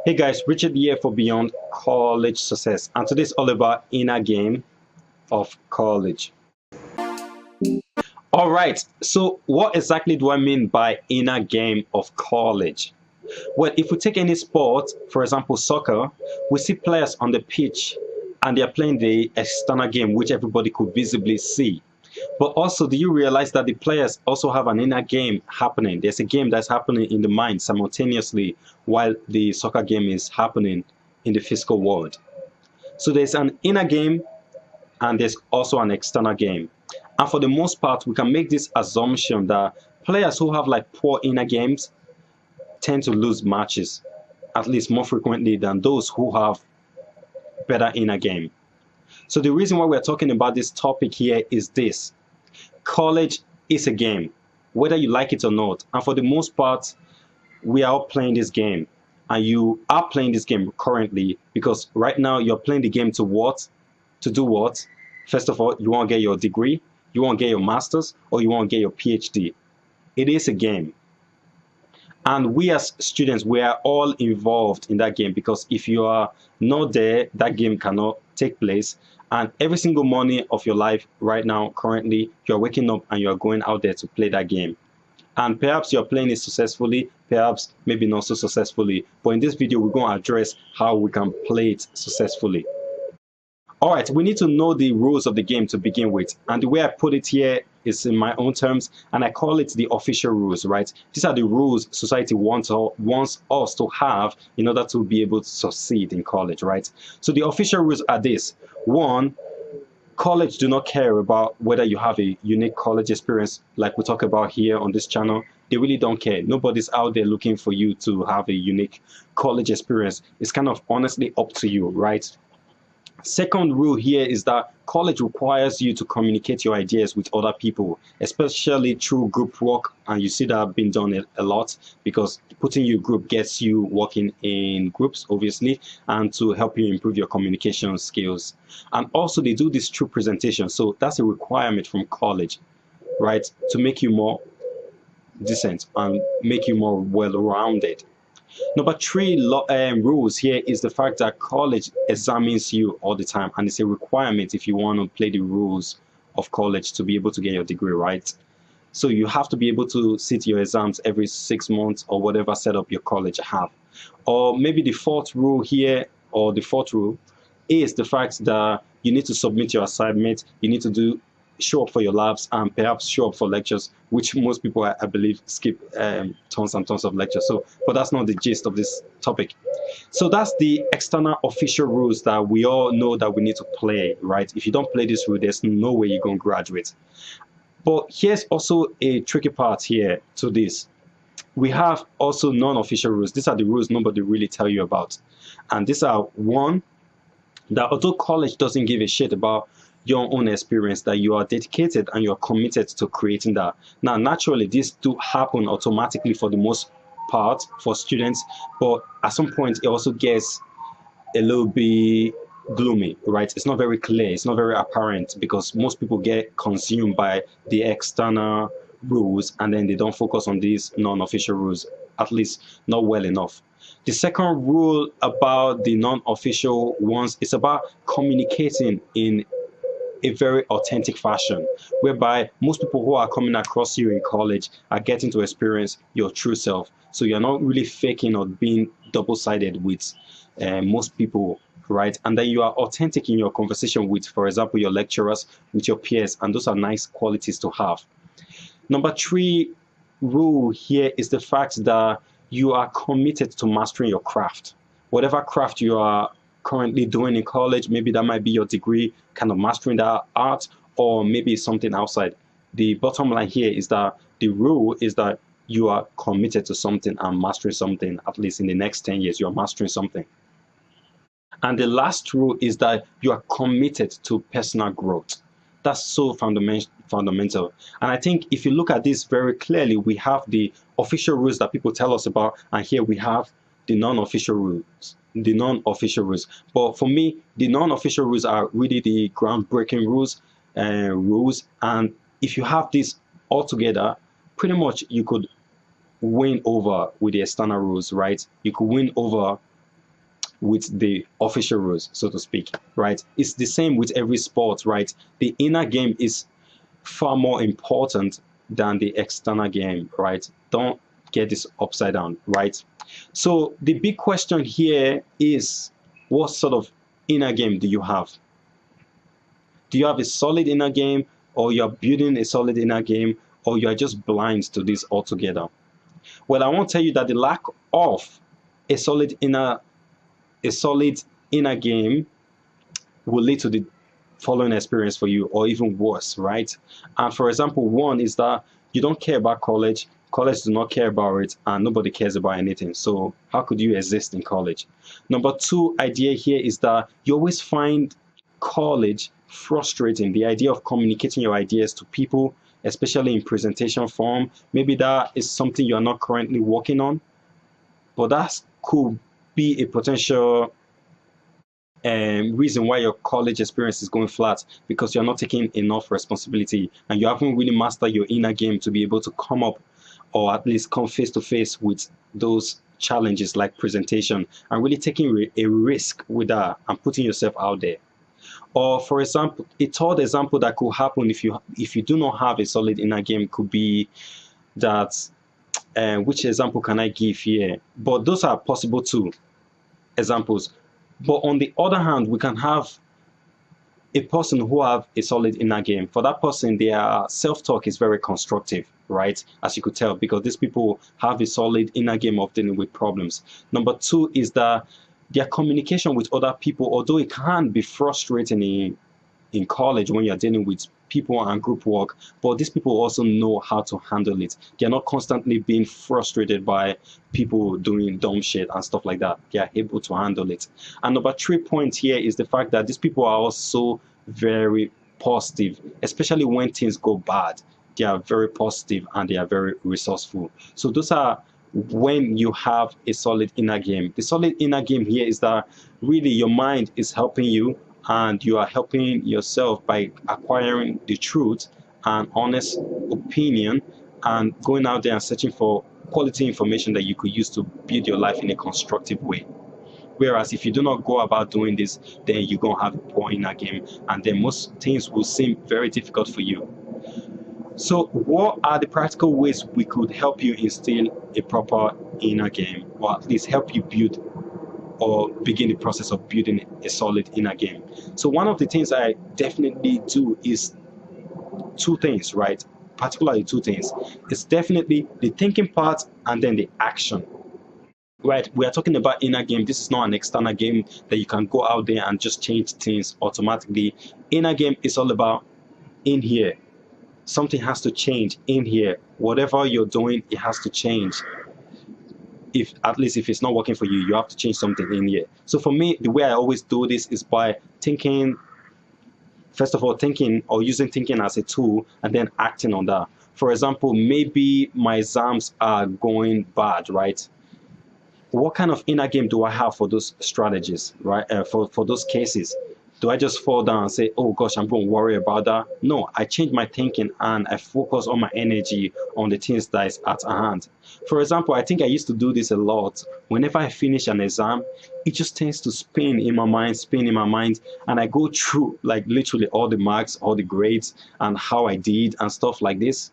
Hey guys, Richard here for Beyond College Success, and today's all about inner game of college. All right, so what exactly do I mean by inner game of college? Well, if we take any sport, for example, soccer, we see players on the pitch and they're playing the external game, which everybody could visibly see. But also, do you realize that the players also have an inner game happening? There's a game that's happening in the mind simultaneously while the soccer game is happening in the physical world. So there's an inner game and there's also an external game. And for the most part, we can make this assumption that players who have like poor inner games tend to lose matches, at least more frequently than those who have better inner game. So the reason why we're talking about this topic here is this. College is a game, whether you like it or not. And for the most part, we are all playing this game. And you are playing this game currently because right now you're playing the game to what? To do what? First of all, you want to get your degree, you want to get your master's, or you want to get your PhD. It is a game. And we as students, we are all involved in that game because if you are not there, that game cannot take place. And every single morning of your life right now, currently, you're waking up and you're going out there to play that game. And perhaps you're playing it successfully, perhaps maybe not so successfully. But in this video, we're going to address how we can play it successfully. All right, we need to know the rules of the game to begin with. And the way I put it here is in my own terms, and I call it the official rules, right? These are the rules society wants us to have in order to be able to succeed in college, right? So the official rules are this. One, college do not care about whether you have a unique college experience like we talk about here on this channel. They really don't care. Nobody's out there looking for you to have a unique college experience. It's kind of honestly up to you, right? Second rule here is that college requires you to communicate your ideas with other people, especially through group work. And you see that being done a lot because putting you group gets you working in groups, obviously, and to help you improve your communication skills. And also they do this through presentation. So that's a requirement from college, right? To make you more decent and make you more well-rounded. Number three rules here is the fact that college examines you all the time, and it's a requirement if you want to play the rules of college to be able to get your degree, right? So you have to be able to sit your exams every 6 months or whatever setup your college have. Or maybe the fourth rule here, or the fourth rule, is the fact that you need to submit your assignment, you need to show up for your labs and perhaps show up for lectures, which most people I believe skip tons and tons of lectures. So but that's not the gist of this topic. So that's the external official rules that we all know that we need to play, right? If you don't play this rule, there's no way you're going to graduate. But here's also a tricky part here to this. We have also non-official rules. These are the rules nobody really tell you about, and these are one, that although college doesn't give a shit about your own experience, that you are dedicated and you are committed to creating that. Now, naturally, this do happen automatically for the most part for students, but at some point it also gets a little bit gloomy, right? It's not very clear, it's not very apparent because most people get consumed by the external rules and then they don't focus on these non-official rules, at least not well enough. The second rule about the non-official ones is about communicating in a very authentic fashion, whereby most people who are coming across you in college are getting to experience your true self. So you're not really faking or being double-sided with most people, right? And then you are authentic in your conversation with, for example, your lecturers, with your peers, and those are nice qualities to have. Number three rule here is the fact that you are committed to mastering your craft. Whatever craft you are currently doing in college, maybe that might be your degree, kind of mastering that art, or maybe something outside. The bottom line here is that the rule is that you are committed to something and mastering something. At least in the next 10 years, you are mastering something. And the last rule is that you are committed to personal growth. That's so fundamental. And I think if you look at this very clearly, we have the official rules that people tell us about, and here we have the non-official rules. But for me, the non-official rules are really the groundbreaking rules. And if you have this all together, pretty much you could win over with the external rules, right? You could win over with the official rules, so to speak, right? It's the same with every sport, right? The inner game is far more important than the external game, right? Don't get this upside down, right? So the big question here is, what sort of inner game do you have? Do you have a solid inner game, or you're building a solid inner game, or you are just blind to this altogether? Well, I won't tell you that the lack of a solid inner game will lead to the following experience for you, or even worse, right? And for example, one is that you don't care about college. College do not care about it, and nobody cares about anything. So how could you exist in college? Number two idea here is that you always find college frustrating. The idea of communicating your ideas to people, especially in presentation form, maybe that is something you are not currently working on, but that could be a potential reason why your college experience is going flat, because you're not taking enough responsibility and you haven't really mastered your inner game to be able to come up, or at least come face to face with those challenges like presentation, and really taking a risk with that and putting yourself out there. Or for example, a third example that could happen if you do not have a solid inner game could be that, which example can I give here? But those are possible too, examples. But on the other hand, we can have a person who have a solid inner game. For that person, their self-talk is very constructive, right? As you could tell, because these people have a solid inner game of dealing with problems. Number two is that their communication with other people, although it can be frustrating in college when you're dealing with people and group work, but these people also know how to handle it. They're not constantly being frustrated by people doing dumb shit and stuff like that. They're able to handle it. And number 3 point here is the fact that these people are also very positive, especially when things go bad. They are very positive and they are very resourceful. So those are when you have a solid inner game. The solid inner game here is that really your mind is helping you, and you are helping yourself by acquiring the truth and honest opinion, and going out there and searching for quality information that you could use to build your life in a constructive way. Whereas if you do not go about doing this, then you're going to have a poor inner game, and then most things will seem very difficult for you. So what are the practical ways we could help you instill a proper inner game, or at least help you build or begin the process of building a solid inner game? So one of the things I definitely do is 2 things, right? Particularly 2 things. It's definitely the thinking part and then the action. Right, we are talking about inner game. This is not an external game that you can go out there and just change things automatically. Inner game is all about in here. Something has to change in here. Whatever you're doing, it has to change. If at least if it's not working for you, you have to change something in here. So for me, the way I always do this is by thinking, first of all, thinking or using thinking as a tool, and then acting on that. For example, maybe my exams are going bad, right? What kind of inner game do I have for those strategies, right? For those cases? Do I just fall down and say, oh gosh, I'm going to worry about that? No, I change my thinking and I focus all my energy on the things that is at hand. For example, I think I used to do this a lot. Whenever I finish an exam, it just tends to spin in my mind, and I go through like literally all the marks, all the grades, and how I did and stuff like this.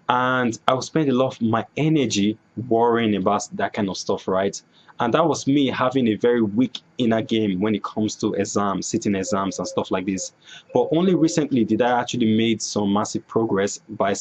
And I would spend a lot of my energy worrying about that kind of stuff, right? And that was me having a very weak inner game when it comes to exams, sitting exams and stuff like this. But only recently did I actually made some massive progress by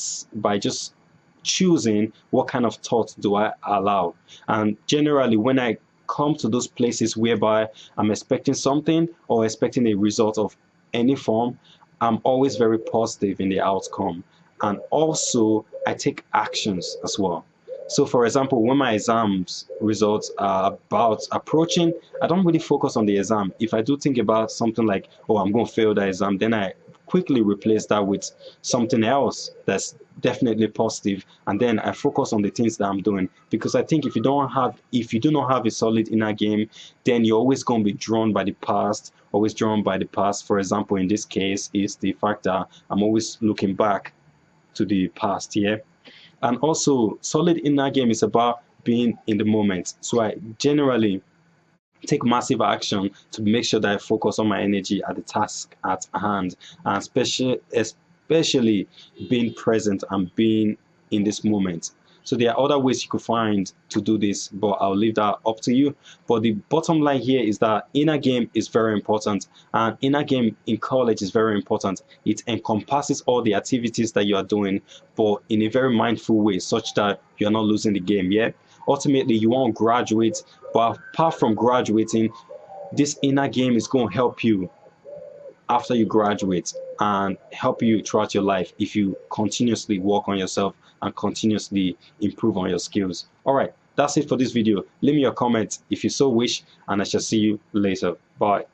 just choosing what kind of thoughts do I allow. And generally, when I come to those places whereby I'm expecting something or expecting a result of any form, I'm always very positive in the outcome. And also, I take actions as well. So for example, when my exams results are about approaching, I don't really focus on the exam. If I do think about something like, oh, I'm going to fail that exam, then I quickly replace that with something else that's definitely positive, and then I focus on the things that I'm doing. Because I think if you do not have a solid inner game, then you're always going to be drawn by the past, always drawn by the past. For example, in this case is the fact that I'm always looking back to the past here. And also, solid inner game is about being in the moment. So I generally take massive action to make sure that I focus on my energy at the task at hand, and especially being present and being in this moment. So there are other ways you could find to do this, but I'll leave that up to you. But the bottom line here is that inner game is very important, and inner game in college is very important. It encompasses all the activities that you are doing, but in a very mindful way, such that you're not losing the game. Yeah. Ultimately, you won't graduate, but apart from graduating, this inner game is going to help you after you graduate and help you throughout your life if you continuously work on yourself and continuously improve on your skills. All right, that's it for this video. Leave me your comments if you so wish, and I shall see you later. Bye.